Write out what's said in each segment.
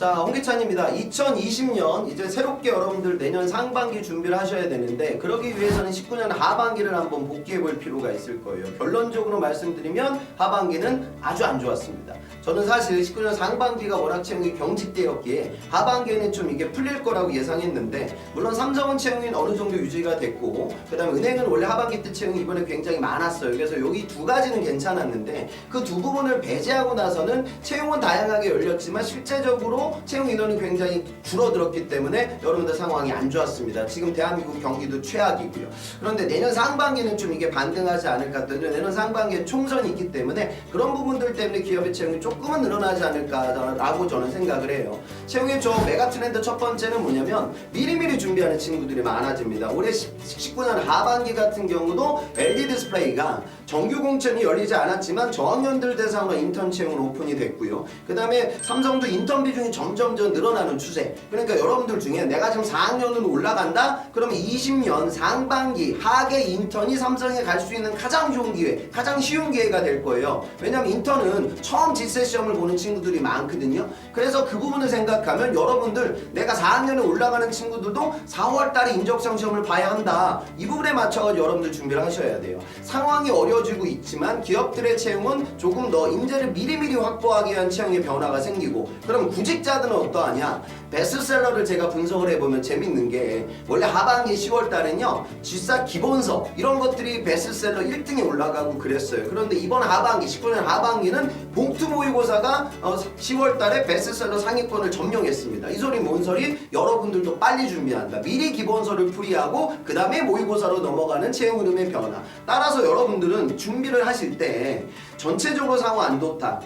자, 홍기찬입니다. 2020년 이제 새롭게 여러분들 내년 상반기 준비를 하셔야 되는데 그러기 위해서는 19년 하반기를 한번 복귀해 볼 필요가 있을 거예요. 결론적으로 말씀드리면 하반기는 아주 안 좋았습니다. 저는 사실 19년 상반기가 워낙 채용이 경직되었기에 하반기에는 좀 이게 풀릴 거라고 예상했는데 물론 삼성은 채용이 어느 정도 유지가 됐고 그 다음에 은행은 원래 하반기 때 채용이 이번에 굉장히 많았어요. 그래서 여기 두 가지는 괜찮았는데 그 두 부분을 배제하고 나서는 채용은 다양하게 열렸지만 실제적으로 채용 인원이 굉장히 줄어들었기 때문에 여러분들 상황이 안 좋았습니다. 지금 대한민국 경기도 최악이고요. 그런데 내년 상반기는 좀 이게 반등하지 않을까 하더니 내년 상반기에 총선이 있기 때문에 그런 부분들 때문에 기업의 채용이 조금은 늘어나지 않을까라고 저는 생각을 해요. 채용의 저 메가 트렌드 첫 번째는 뭐냐면 미리미리 준비하는 친구들이 많아집니다. 올해 19년 하반기 같은 경우도 LG 디스플레이가 정규 공천이 열리지 않았지만 저학년들 대상으로 인턴 채용은 오픈이 됐고요. 그 다음에 삼성도 인턴 비중이 점점 늘어나는 추세. 그러니까 여러분들 중에 내가 지금 4학년으로 올라간다? 그러면 20년 상반기 하계 인턴이 삼성에 갈 수 있는 가장 좋은 기회, 가장 쉬운 기회가 될 거예요. 왜냐면 인턴은 처음 지세 시험을 보는 친구들이 많거든요. 그래서 그 부분을 생각하면 여러분들 내가 4학년에 올라가는 친구들도 4월 달에 인적성 시험을 봐야 한다. 이 부분에 맞춰서 여러분들 준비를 하셔야 돼요. 상황이 어려워지고 있지만 기업들의 채용은 조금 더 인재를 미리미리 확보하기 위한 채용의 변화가 생기고 그럼 구직자들은 어떠하냐? 베스트셀러를 제가 분석을 해보면 재밌는 게 원래 하반기 10월 달엔요 G사 기본서 이런 것들이 베스트셀러 1등에 올라가고 그랬어요. 그런데 이번 하반기 19년 하반기는 봉투 모의고사가 10월 달에 베스트셀러 상위권을 점령했습니다. 이 소리 뭔 소리? 여러분들도 빨리 준비한다. 미리 기본서를 풀이하고 그 다음에 모의고사로 넘어가는 채용 흐름의 변화. 따라서 여러분들은 준비를 하실 때 전체적으로 상황 안 좋다.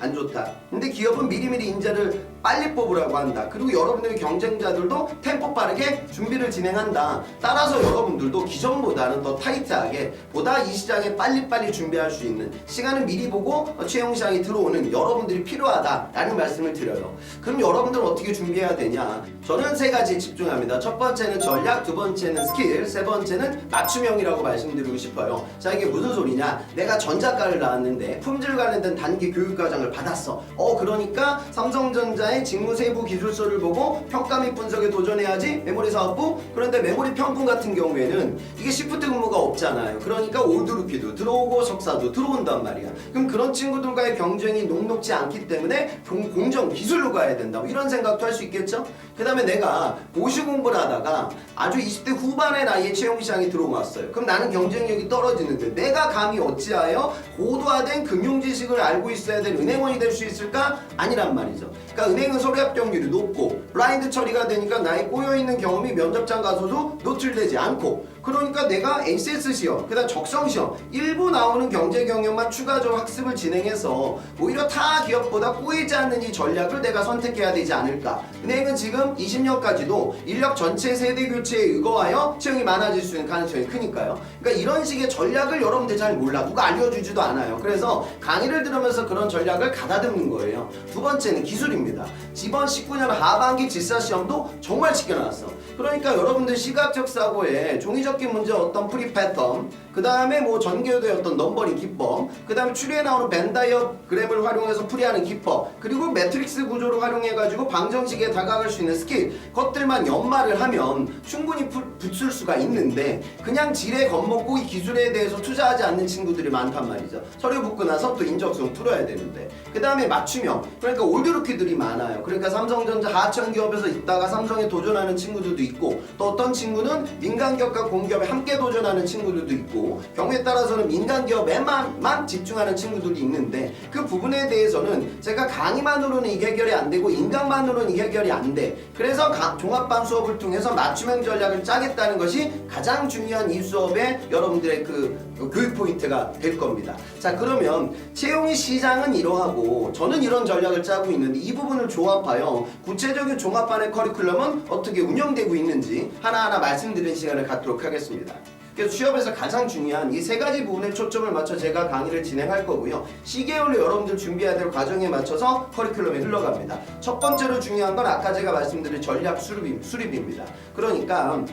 근데 기업은 미리미리 인재를 빨리 뽑으라고 한다. 그리고 여러분들의 경쟁자들도 템포 빠르게 준비를 진행한다. 따라서 여러분들도 기존보다는 더 타이트하게 보다 이 시장에 빨리빨리 준비할 수 있는 시간을 미리 보고 채용 시장이 들어오는 여러분들이 필요하다라는 말씀을 드려요. 그럼 여러분들은 어떻게 준비해야 되냐? 저는 세 가지에 집중합니다. 첫 번째는 전략, 두 번째는 스킬, 세 번째는 맞춤형이라고 말씀드리고 싶어요. 자, 이게 무슨 소리냐? 내가 전자과를 나왔는데 품질 관련된 단기 교육과정을 받았어. 그러니까 삼성전자의 직무세부 기술서를 보고 평가 및 분석에 도전해야지 메모리 사업부. 그런데 메모리 평분 같은 경우에는 이게 시프트 근무가 없잖아요. 그러니까 올드루키도 들어오고 석사도 들어온단 말이야. 그럼 그런 친구들과의 경쟁이 녹록지 않기 때문에 공정 기술로 가야 된다. 이런 생각도 할 수 있겠죠? 그 다음에 내가 보시 공부를 하다가 아주 20대 후반의 나이에 채용 시장이 들어왔어요. 그럼 나는 경쟁력이 떨어지는데 내가 감히 어찌하여 고도화된 금융 지식을 알고 있어야 될 은행원이 될 수 있을까? 아니란 말이죠. 그러니까 은행은 서류 합격률이 높고 블라인드 처리가 되니까 나의 꼬여있는 경험이 면접장 가서도 노출되지 않고 그러니까 내가 ACS 시험, 그 다음 적성 시험 일부 나오는 경제 경영만 추가적으로 학습을 진행해서 오히려 타 기업보다 꼬이지 않는 이 전략을 내가 선택해야 되지 않을까. 은행은 지금 20년까지도 인력 전체 세대 교체에 의거하여 채용이 많아질 수 있는 가능성이 크니까요. 그러니까 이런 식의 전략을 여러분들 잘 몰라. 누가 알려주지도 않아요. 그래서 강의를 들으면서 그런 전략을 가다듬는 거예요. 두 번째는 기술입니다. 이번 19년 하반기 지사 시험도 정말 쉽게 나왔어. 그러니까 여러분들 시각적 사고에 종이접기 문제 어떤 프리 패턴, 그 다음에 뭐 전개도의 어떤 넘버링 기법, 그 다음에 추리에 나오는 벤다이어그램을 활용해서 풀이하는 기법, 그리고 매트릭스 구조를 활용해가지고 방정식에 다가갈 수 있는 스킬, 것들만 연마를 하면 충분히 붙을 수가 있는데 그냥 지레 겁먹고 이 기술에 대해서 투자하지 않는 친구들이 많단 말이죠. 서류 붙고 나서 또 인적성 풀어야 되는데 그 다음에 맞춤형, 그러니까 올드루키들이 많아요. 그러니까 삼성전자 하청 기업에서 있다가 삼성에 도전하는 친구들도 있고 또 어떤 친구는 민간기업과 공기업에 함께 도전하는 친구들도 있고 경우에 따라서는 민간기업에만 집중하는 친구들이 있는데 그 부분에 대해서는 제가 강의만으로는 이게 해결이 안 되고 인강만으로는 이게 해결이 안 돼. 그래서 종합반 수업을 통해서 맞춤형 전략을 짜겠다는 것이 가장 중요한 이 수업의 여러분들의 그 교육 포인트가 될 겁니다. 자, 그러면 채용의 시장은 이러하고 저는 이런 전략을 짜고 있는데 이 부분을 조합하여 구체적인 종합반의 커리큘럼은 어떻게 운영되고 있는지 하나하나 말씀드리는 시간을 갖도록 하겠습니다. 그래서 취업에서 가장 중요한 이 세 가지 부분에 초점을 맞춰 제가 강의를 진행할 거고요. 시계열로 여러분들 준비해야 될 과정에 맞춰서 커리큘럼이 흘러갑니다. 첫 번째로 중요한 건 아까 제가 말씀드린 전략 수립입니다. 그러니까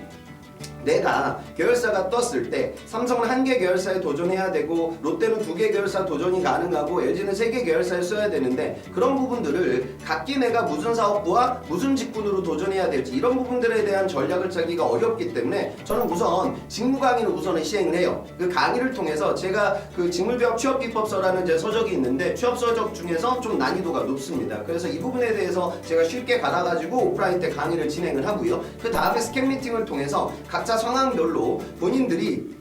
내가 계열사가 떴을 때 삼성은 1개 계열사에 도전해야 되고 롯데는 2개 계열사 도전이 가능하고 LG는 3개 계열사에 써야 되는데 그런 부분들을 각기 내가 무슨 사업부와 무슨 직군으로 도전해야 될지 이런 부분들에 대한 전략을 짜기가 어렵기 때문에 저는 우선 직무 강의를 우선은 시행을 해요. 그 강의를 통해서 제가 그 직무배업 취업비법서라는 제 서적이 있는데 취업 서적 중에서 좀 난이도가 높습니다. 그래서 이 부분에 대해서 제가 쉽게 갈아가지고 오프라인 때 강의를 진행을 하고요. 그 다음에 스캔 미팅을 통해서 각자 상황별로 본인들이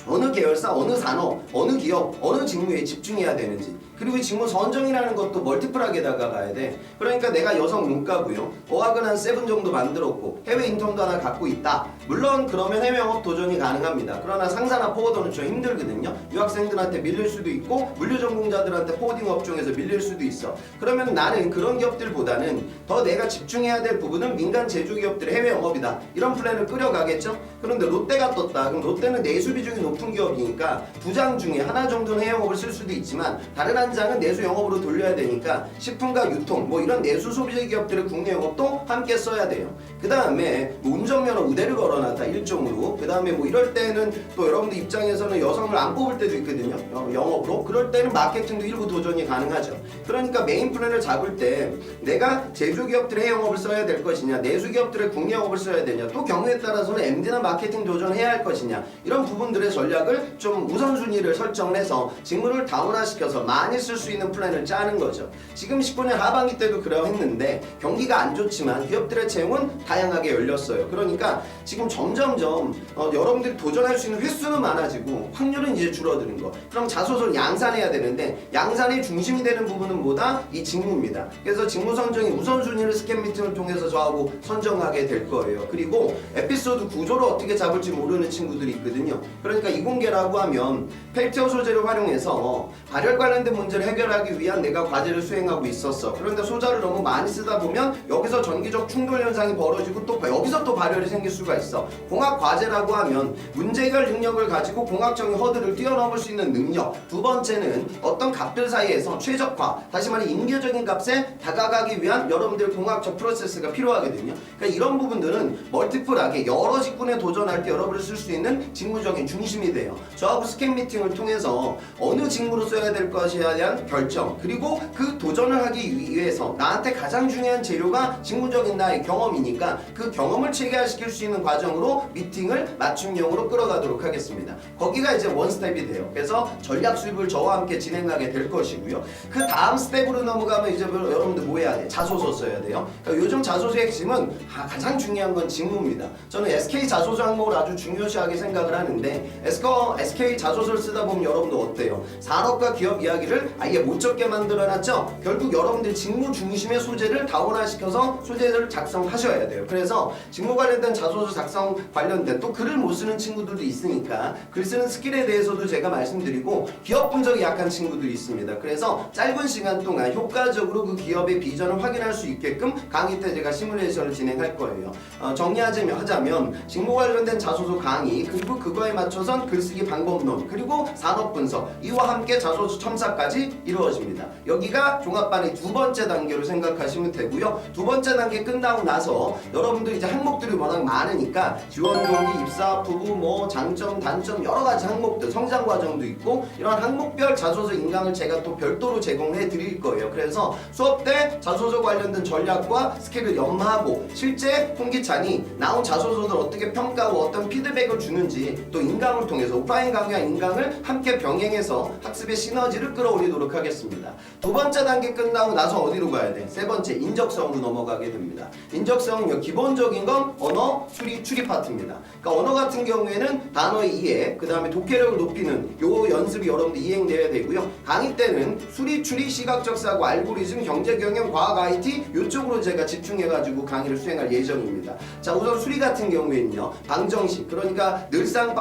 어느 계열사, 어느 산업, 어느 기업, 어느 직무에 집중해야 되는지 그리고 이 직무 선정이라는 것도 멀티플하게 다가가야 돼. 그러니까 내가 여성 문과고요. 어학은 한 7 정도 만들었고 해외 인턴도 하나 갖고 있다. 물론 그러면 해외 영업 도전이 가능합니다. 그러나 상사나 포워더는 좀 힘들거든요. 유학생들한테 밀릴 수도 있고 물류 전공자들한테 포워딩 업종에서 밀릴 수도 있어. 그러면 나는 그런 기업들보다는 더 내가 집중해야 될 부분은 민간 제조기업들의 해외 영업이다. 이런 플랜을 끌어가겠죠. 그런데 롯데가 떴다. 그럼 롯데는 내수 비중이 높은 기업이니까 2장 중에 하나 정도는 해외 영업을 쓸 수도 있지만 다른 한 장은 내수 영업으로 돌려야 되니까 식품과 유통 뭐 이런 내수 소비재 기업들의 국내 영업도 함께 써야 돼요. 그 다음에 뭐 운전면허 우대를 걸어놨다 일종으로. 그 다음에 뭐 이럴 때는 또 여러분들 입장에서는 여성을 안 뽑을 때도 있거든요. 영업으로. 그럴 때는 마케팅도 일부 도전이 가능하죠. 그러니까 메인 플랜을 잡을 때 내가 제조기업들의 영업을 써야 될 것이냐 내수기업들의 국내 영업을 써야 되냐 또 경우에 따라서는 MD나 마케팅 도전해야 할 것이냐 이런 부분들의 전략을 좀 우선순위를 설정을 해서 직무를 다운화시켜서 많이 쓸 수 있는 플랜을 짜는 거죠. 지금 19년 하반기 때도 그러했는데 경기가 안 좋지만 기업들의 채용은 다양하게 열렸어요. 그러니까 지금 점점점 여러분들이 도전할 수 있는 횟수는 많아지고 확률은 이제 줄어드는 거. 그럼 자소서를 양산해야 되는데 양산의 중심이 되는 부분은 뭐다? 이 직무입니다. 그래서 직무 선정이 우선순위를 스캔 미팅을 통해서 저하고 선정하게 될 거예요. 그리고 에피소드 구조를 어떻게 잡을지 모르는 친구들이 있거든요. 그러니까 이공계라고 하면 펠티어 소재를 활용해서 발열 관련된 문제를 해결하기 위한 내가 과제를 수행하고 있었어. 그런데 소자를 너무 많이 쓰다 보면 여기서 전기적 충돌 현상이 벌어지고 또 여기서 또 발열이 생길 수가 있어. 공학 과제라고 하면 문제 해결 능력을 가지고 공학적인 허들을 뛰어넘을 수 있는 능력. 두 번째는 어떤 값들 사이에서 최적화, 다시 말해 인계적인 값에 다가가기 위한 여러분들 공학적 프로세스가 필요하거든요. 그러니까 이런 부분들은 멀티플하게 여러 직군에 도전할 때 여러분을 쓸 수 있는 직무적인 중심이 돼요. 저하고 스캔 미팅을 통해서 어느 직무로 써야 될 것이에 대한 결정 그리고 그 도전을 하기 위해서 나한테 가장 중요한 재료가 직무적인 나의 경험이니까 그 경험을 체계화시킬 수 있는 과정으로 미팅을 맞춤형으로 끌어가도록 하겠습니다. 거기가 이제 원 스텝이 돼요. 그래서 전략 수립을 저와 함께 진행하게 될 것이고요. 그 다음 스텝으로 넘어가면 이제 여러분들 뭐 해야 돼? 자소서 써야 돼요. 그러니까 요즘 자소서의 핵심은 가장 중요한 건 직무입니다. 저는 SK 자소서 항목을 아주 중요시하게 생각을 하는데 SK 자소서를 쓰다 보면 여러분들 어때요? 산업과 기업 이야기를 아예 못 적게 만들어놨죠? 결국 여러분들 직무 중심의 소재를 다운화시켜서 소재를 작성하셔야 돼요. 그래서 직무 관련된 자소서 작성 관련된 또 글을 못 쓰는 친구들도 있으니까 글 쓰는 스킬에 대해서도 제가 말씀드리고 기업 분석이 약한 친구들이 있습니다. 그래서 짧은 시간 동안 효과적으로 그 기업의 비전을 확인할 수 있게끔 강의 때 제가 시뮬레이션을 진행할 거예요. 정리하자면 직무 관련된 자소서 강의 그리고 그거에 맞춰선 글쓰기 방법론 그리고 산업 분석 이와 함께 자소서 첨삭까지 이루어집니다. 여기가 종합반의 두 번째 단계로 생각하시면 되고요. 두 번째 단계 끝나고 나서 여러분들 이제 항목들이 워낙 많으니까 지원 동기, 입사, 부부, 뭐 장점, 단점 여러 가지 항목들, 성장 과정도 있고 이런 항목별 자소서 인강을 제가 또 별도로 제공해 드릴 거예요. 그래서 수업 때 자소서 관련된 전략과 스킬을 연마하고 실제 홍기찬이 나온 자소서를 어떻게 평가하고 어떤 피드백을 주는지 또 인강을 통해서 오프라인 강의와 인강을 함께 병행해서 학습의 시너지를 끌어올리도록 하겠습니다. 두 번째 단계 끝나고 나서 어디로 가야 돼? 세 번째 인적성으로 넘어가게 됩니다. 인적성은요 기본적인 건 언어 추리 파트입니다. 그러니까 언어 같은 경우에는 단어의 이해, 그 다음에 독해력을 높이는 요 연습이 여러분들 이행돼야 되고요. 강의 때는 수리 추리, 시각적 사고, 알고리즘, 경제 경영, 과학 IT 요쪽으로 제가 집중해가지고 강의를 수행할 예정입니다. 자 우선 수리 같은 경우에는요 방정식 그러니까 늘상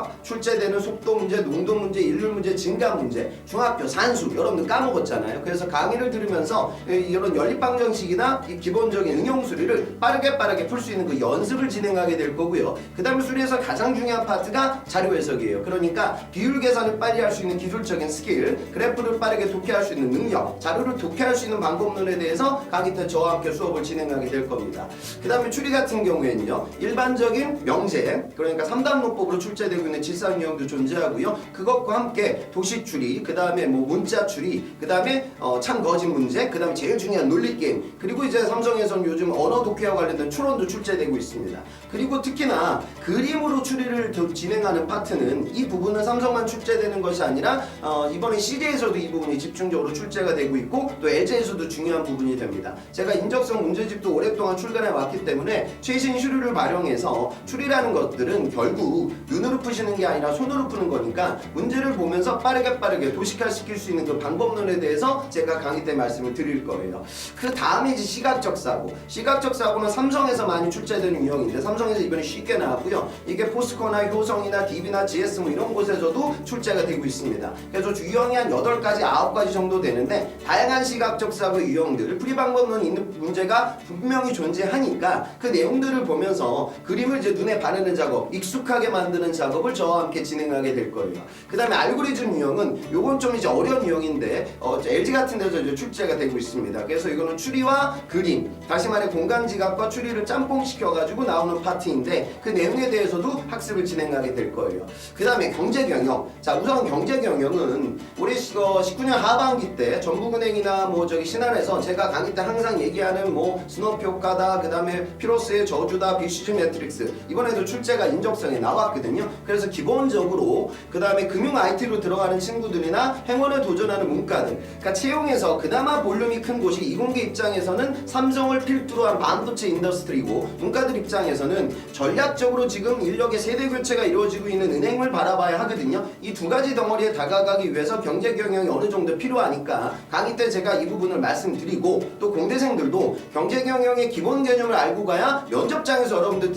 출제되는 속도 문제, 농도 문제, 일률 문제, 증가 문제, 중학교 산수 여러분들 까먹었잖아요. 그래서 강의를 들으면서 이런 연립방정식이나 이 기본적인 응용 수리를 빠르게 풀 수 있는 그 연습을 진행하게 될 거고요. 그 다음에 수리에서 가장 중요한 파트가 자료 해석이에요. 그러니까 비율 계산을 빨리 할 수 있는 기술적인 스킬, 그래프를 빠르게 독해할 수 있는 능력, 자료를 독해할 수 있는 방법론에 대해서 강의 때 저와 함께 수업을 진행하게 될 겁니다. 그 다음에 추리 같은 경우에는요, 일반적인 명제, 그러니까 3단 문법으로 출제되고 있는 질산 유형도 존재하고요. 그것과 함께 도식 추리, 그 다음에 뭐 문자 추리, 그 다음에 참 거짓 문제, 그 다음에 제일 중요한 논리 게임, 그리고 이제 삼성에서는 요즘 언어 독해와 관련된 추론도 출제되고 있습니다. 그리고 특히나 그림으로 추리를 진행하는 파트는 이 부분은 삼성만 출제되는 것이 아니라 이번에 CJ에서도 이 부분이 집중적으로 출제가 되고 있고 또 LG에서도 중요한 부분이 됩니다. 제가 인적성 문제집도 오랫동안 출간해 왔기 때문에 최신 시류를 활용해서 추리라는 것들은 결국 눈으로 푸시는 게 아니라 손으로 푸는 거니까 문제를 보면서 빠르게 도식화시킬 수 있는 그 방법론에 대해서 제가 강의 때 말씀을 드릴 거예요. 그 다음에 이제 시각적 사고. 시각적 사고는 삼성에서 많이 출제되는 유형인데 삼성에서 이번에 쉽게 나왔고요. 이게 포스코나 효성이나 DB나 GS 뭐 이런 곳에서도 출제가 되고 있습니다. 그래서 유형이 한 8가지, 9가지 정도 되는데 다양한 시각적 사고 유형들, 풀이 방법론이 있는 문제가 분명히 존재하니까 그 내용들을 보면서 그림을 이제 눈에 바르는 작업, 익숙하게 만드는 작업을 저와 함께 진행하게 될 거예요. 그 다음에 알고리즘 유형은 요건 좀 이제 어려운 유형인데 LG 같은 데서 이제 출제가 되고 있습니다. 그래서 이거는 추리와 그림, 다시 말해 공간 지각과 추리를 짬뽕 시켜가지고 나오는 파트인데 그 내용에 대해서도 학습을 진행하게 될 거예요. 그 다음에 경제 경영. 자, 우선 경제 경영은 올해 19년 하반기 때 전북은행이나 뭐 저기 신한에서 제가 강의 때 항상 얘기하는 뭐 스노피 효과다, 그 다음에 피로스의 저주다, 비시즌 매트릭스 이번에도 출제가 인적성에 나왔거든요. 그래서 기본적으로 그 다음에 금융 IT로 들어가는 친구들이나 행원에 도전하는 문과들, 그러니까 채용에서 그나마 볼륨이 큰 곳이 이공계 입장에서는 삼성을 필두로 한 반도체 인더스트리고 문과들 입장에서는 전략적으로 지금 인력의 세대 교체가 이루어지고 있는 은행을 바라봐야 하거든요. 이 두 가지 덩어리에 다가가기 위해서 경제 경영이 어느 정도 필요하니까 강의 때 제가 이 부분을 말씀드리고 또 공대생들도 경제 경영의 기본 개념을 알고 가야 면접장에서 여러분들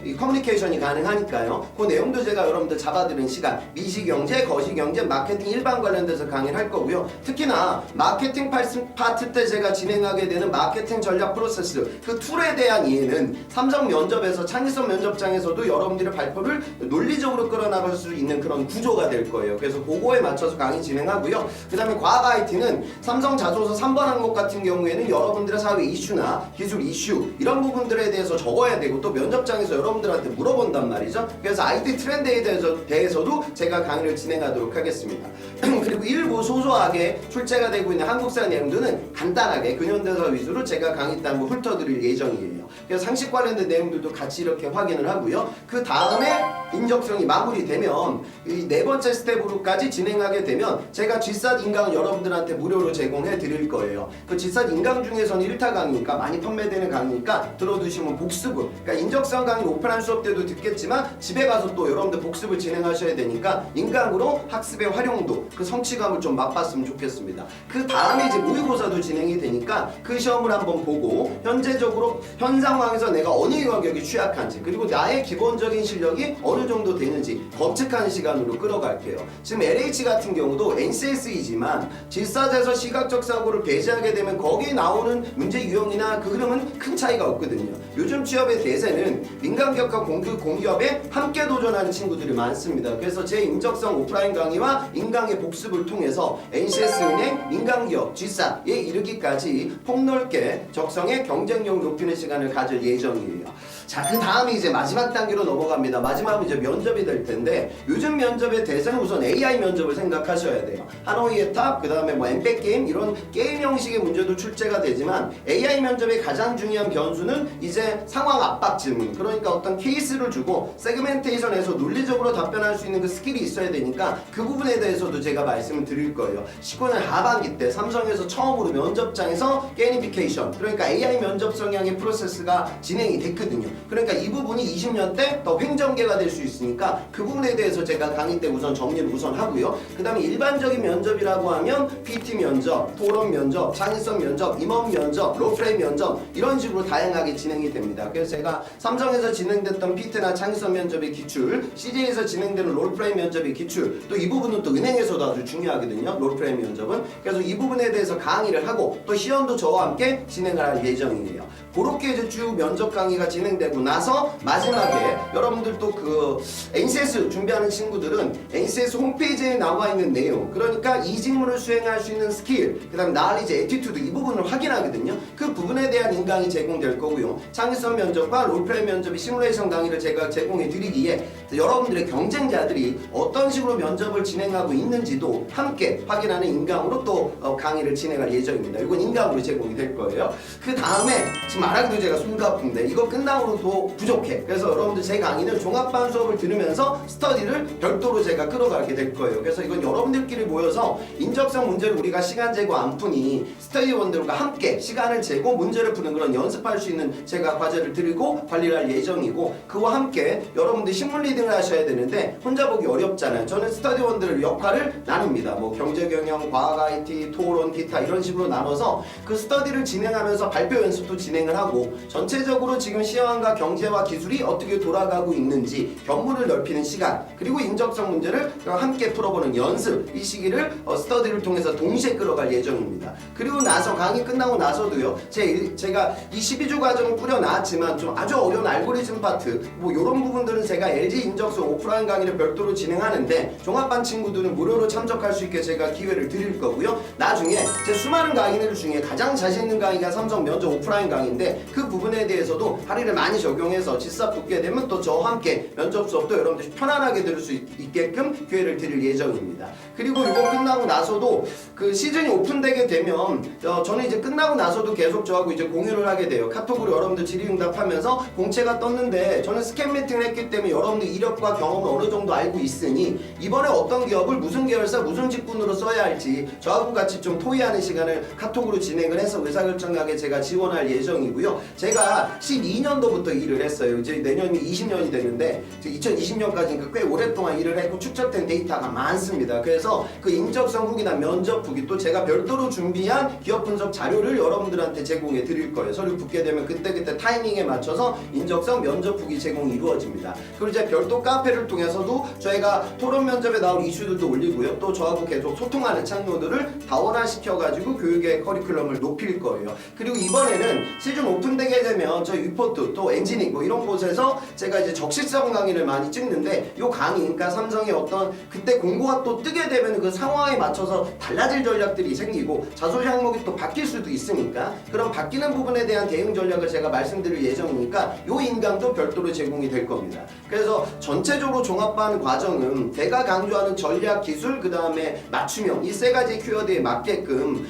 이 커뮤니케이션이 가능하니까요. 그 내용도 제가 여러분들 잡아드리는 시간, 미시경제, 거시경제, 마케팅 일반 관련돼서 강의를 할 거고요. 특히나 마케팅 파트 때 제가 진행하게 되는 마케팅 전략 프로세스, 그 툴에 대한 이해는 삼성 면접에서 창의성 면접장에서도 여러분들의 발표를 논리적으로 끌어나갈 수 있는 그런 구조가 될 거예요. 그래서 그거에 맞춰서 강의 진행하고요. 그 다음에 과학 IT는 삼성 자소서 3번 항목 같은 경우에는 여러분들의 사회 이슈나 기술 이슈 이런 부분들에 대해서 적어야 되고 또 면접장에서 여러분들한테 물어본단 말이죠. 그래서 IT 트렌드에 대해서도 제가 강의를 진행하도록 하겠습니다. 그리고 일부 소소하게 출제가 되고 있는 한국사 내용들은 간단하게 근현대사 위주로 제가 강의 때 한번 훑어드릴 예정이에요. 그래서 상식 관련된 내용들도 같이 이렇게 확인을 하고요. 그 다음에 인적성이 마무리되면 이 네 번째 스텝으로까지 진행하게 되면 제가 G스tat 인강을 여러분들한테 무료로 제공해 드릴 거예요. 그 G스tat 인강 중에서는 1타 강의니까 많이 판매되는 강의니까 들어두시면 복습을, 그러니까 인적성 강의 오픈한 수업 때도 듣겠지만 집에 가서 또 여러분들 복습을 진행하셔야 되니까 인강으로 학습의 활용도, 그 성취감을 좀 맛봤으면 좋겠습니다. 그 다음에 이제 모의고사도 진행이 되니까 그 시험을 한번 보고 현재적으로 현 상황에서 내가 어느 영역이 취약한지 그리고 나의 기본적인 실력이 어느 정도 되는지 검측하는 시간으로 끌어갈게요. 지금 LH 같은 경우도 NCS이지만 Gstat에서 시각적 사고를 배제하게 되면 거기에 나오는 문제 유형이나 그 흐름은 큰 차이가 없거든요. 요즘 취업의 대세는 민간기업과 공기업에 함께 도전하는 친구들이 많습니다. 그래서 제 인적성 오프라인 강의와 인강의 복습을 통해서 NCS은행, 민간기업, Gstat에 이르기까지 폭넓게 적성의 경쟁력을 높이는 시간을 가질 예정이에요. 자, 그 다음에 이제 마지막 단계로 넘어갑니다. 마지막은 이제 면접이 될 텐데 요즘 면접의 대세는 우선 AI 면접을 생각하셔야 돼요. 하노이의 탑, 그 다음에 뭐 엠백 게임 이런 게임 형식의 문제도 출제가 되지만 AI 면접의 가장 중요한 변수는 이제 상황 압박 질문, 그러니까 어떤 케이스를 주고 세그멘테이션에서 논리적으로 답변할 수 있는 그 스킬이 있어야 되니까 그 부분에 대해서도 제가 말씀을 드릴 거예요. 19년 하반기 때 삼성에서 처음으로 면접장에서 게이미피케이션, 그러니까 AI 면접 성향의 프로세스가 진행이 됐거든요. 그러니까 이 부분이 20년 때 더 횡전개가 될 수 있으니까 그 부분에 대해서 제가 강의 때 우선 정리를 우선 하고요. 그 다음에 일반적인 면접이라고 하면 PT 면접, 토론 면접, 창의성 면접, 임원 면접, 롤플레이 면접 이런 식으로 다양하게 진행이 됩니다. 그래서 제가 삼성에서 진행됐던 PT나 창의성 면접의 기출, CJ에서 진행되는 롤플레이 면접의 기출, 또 이 부분은 또 은행에서도 아주 중요하거든요. 롤플레이 면접은. 그래서 이 부분에 대해서 강의를 하고 또 시연도 저와 함께 진행을 할 예정이에요. 그렇게 이제 쭉 면접 강의가 진행되고 나서 마지막에 여러분들 또 그 NCS 준비하는 친구들은 NCS 홈페이지에 나와 있는 내용, 그러니까 이 직무를 수행할 수 있는 스킬, 그 다음 나리지, 애티튜드 이 부분을 확인하거든요. 그 부분에 대한 인강이 제공될 거고요. 창의성 면접과 롤플레이 면접의 시뮬레이션 강의를 제가 제공해 드리기에 여러분들의 경쟁자들이 어떤 식으로 면접을 진행하고 있는지도 함께 확인하는 인강으로 또 강의를 진행할 예정입니다. 이건 인강으로 제공이 될 거예요. 그 다음에 지금 말하기도 제가 숨가쁜데 이거 끝나고도 부족해. 그래서 여러분들 제 강의는 종합반 수업을 들으면서 스터디를 별도로 제가 끌어가게 될 거예요. 그래서 이건 여러분들끼리 모여서 인적성 문제를 우리가 시간 재고 안 푸니 스터디원들과 함께 시간을 재고 문제를 푸는 그런 연습할 수 있는 제가 과제를 드리고 관리를 할 예정이고, 그와 함께 여러분들 식물 리딩을 하셔야 되는데 혼자 보기 어렵잖아요. 저는 스터디원들 역할을 나눕니다. 뭐 경제경영, 과학 IT, 토론, 기타 이런 식으로 나눠서 그 스터디를 진행하면서 발표 연습도 진행을 하고 전체적으로 지금 시황과 경제와 기술이 어떻게 돌아가고 있는지 견문을 넓히는 시간, 그리고 인적성 문제를 함께 풀어보는 연습, 이 시기를 스터디를 통해서 동시에 끌어갈 예정입니다. 그리고 나서 강의 끝나고 나서도요, 제가 이 12주 과정을 꾸려놨지만 좀 아주 어려운 알고리즘 파트 뭐 이런 부분들은 제가 LG 인적성 오프라인 강의를 별도로 진행하는데 종합반 친구들은 무료로 참석할 수 있게 제가 기회를 드릴 거고요. 나중에 제 수많은 강의들 중에 가장 자신 있는 강의가 삼성 면접 오프라인 강의인데 그 부분에 대해서도 할인을 많이 적용해서 질사 붙게 되면 또 저와 함께 면접 수업도 여러분들이 편안하게 들을 수 있게끔 기회를 드릴 예정입니다. 그리고 이거 끝나고 나서도 그 시즌이 오픈되게 되면 저는 이제 끝나고 나서도 계속 저하고 이제 공유를 하게 돼요. 카톡으로 여러분들 질의응답하면서 공채가 떴는데 저는 스캔 미팅을 했기 때문에 여러분들 이력과 경험을 어느 정도 알고 있으니 이번에 어떤 기업을 무슨 계열사 무슨 직군으로 써야 할지 저하고 같이 좀 토의하는 시간을 카톡으로 진행을 해서 의사결정하게 제가 지원할 예정이고요. 제가 12년도부터 일을 했어요. 이제 내년이 20년이 되는데 2020년까지니까 꽤 오랫동안 일을 했고 축적된 데이터가 많습니다. 그래서 그 인적성 후기나 면접 후기 또 제가 별도로 준비한 기업 분석 자료를 여러분들한테 제공해 드릴 거예요. 서류 붙게 되면 그때그때 타이밍에 맞춰서 인적성 면접 후기 제공이 이루어집니다. 그리고 이제 별도 카페를 통해서도 저희가 토론 면접에 나올 이슈들도 올리고요. 또 저하고 계속 소통하는 창구들을 다원화시켜가지고 교육의 커리큘럼을 높일 거예요. 그리고 이번에는 시즌 오픈되게 되면 저희 위포트 또 엔지닝 뭐 이런 곳에서 제가 이제 적시성 강의를 많이 찍는데 요 강의, 그러니까 삼성의 어떤 그때 공고가 또 뜨게 되면 그 상황에 맞춰서 달라질 전략들이 생기고 자소시 항목이 또 바뀔 수도 있으니까 그런 바뀌는 부분에 대한 대응 전략을 제가 말씀드릴 예정이니까 요 인강도 별도로 제공이 될 겁니다. 그래서 전체적으로 종합반 과정은 제가 강조하는 전략, 기술, 그 다음에 맞춤형 이 세 가지 키워드에 맞게끔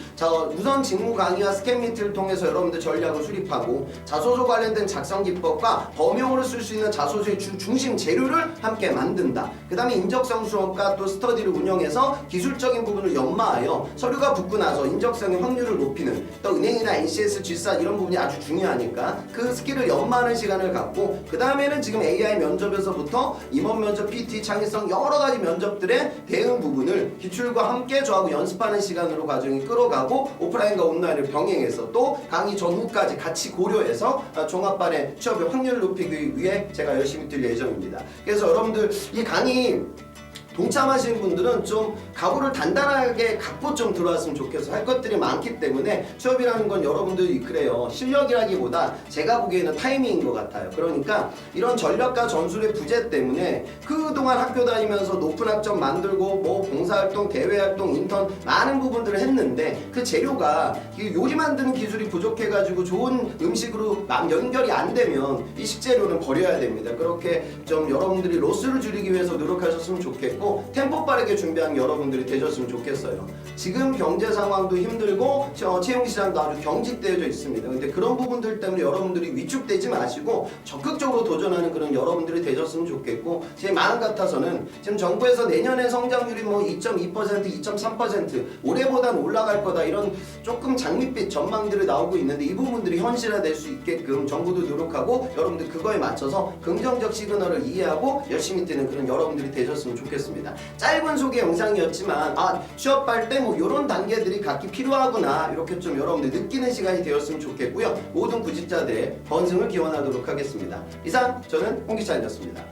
우선 직무 강의와 스캔 미팅을 통해서 여러분들 전략을 수립하고 자소서 관련된 작성 기법과 범용으로 쓸 수 있는 자소서의 중심 재료를 함께 만든다. 그 다음에 인적성 수업과 또 스터디를 운영해서 기술적인 부분을 연마하여 서류가 붙고 나서 인적성의 확률을 높이는 또 은행이나 NCS, G사 이런 부분이 아주 중요하니까 그 스킬을 연마하는 시간을 갖고 그 다음에는 지금 AI 면접에서부터 임원 면접, PT, 창의성 여러 가지 면접들의 대응 부분을 기출과 함께 저하고 연습하는 시간으로 과정이 끌어가고 오프라인과 온라인을 병행해서 또 강의 전후까지 같이 고려해서 종합반의 취업의 확률을 높이기 위해 제가 열심히 뛸 예정입니다. 그래서 여러분들 이 강의 동참하시는 분들은 좀 각오를 단단하게 갖고 좀 들어왔으면 좋겠어. 할 것들이 많기 때문에 취업이라는 건 여러분들이 그래요. 실력이라기보다 제가 보기에는 타이밍인 것 같아요. 그러니까 이런 전략과 전술의 부재 때문에 그동안 학교 다니면서 높은 학점 만들고 뭐 봉사활동, 대외활동, 인턴 많은 부분들을 했는데 그 재료가 요리 만드는 기술이 부족해가지고 좋은 음식으로 연결이 안 되면 이 식재료는 버려야 됩니다. 그렇게 좀 여러분들이 로스를 줄이기 위해서 노력하셨으면 좋겠고 되고 템포 빠르게 준비한 여러분들이 되셨으면 좋겠어요. 지금 경제 상황도 힘들고 채용 시장도 아주 경직되어져 있습니다. 근데 그런 부분들 때문에 여러분들이 위축되지 마시고 적극적으로 도전하는 그런 여러분들이 되셨으면 좋겠고, 제 마음 같아서는 지금 정부에서 내년에 성장률이 뭐 2.2%, 2.3% 올해보단 올라갈 거다 이런 조금 장밋빛 전망들이 나오고 있는데, 이 부분들이 현실화될 수 있게끔 정부도 노력하고 여러분들 그거에 맞춰서 긍정적 시그널을 이해하고 열심히 뛰는 그런 여러분들이 되셨으면 좋겠습니다. 짧은 소개 영상이었지만 취업할 때 뭐 이런 단계들이 각기 필요하구나 이렇게 좀 여러분들 느끼는 시간이 되었으면 좋겠고요. 모든 구직자들의 번승을 기원하도록 하겠습니다. 이상 저는 홍 기자였습니다.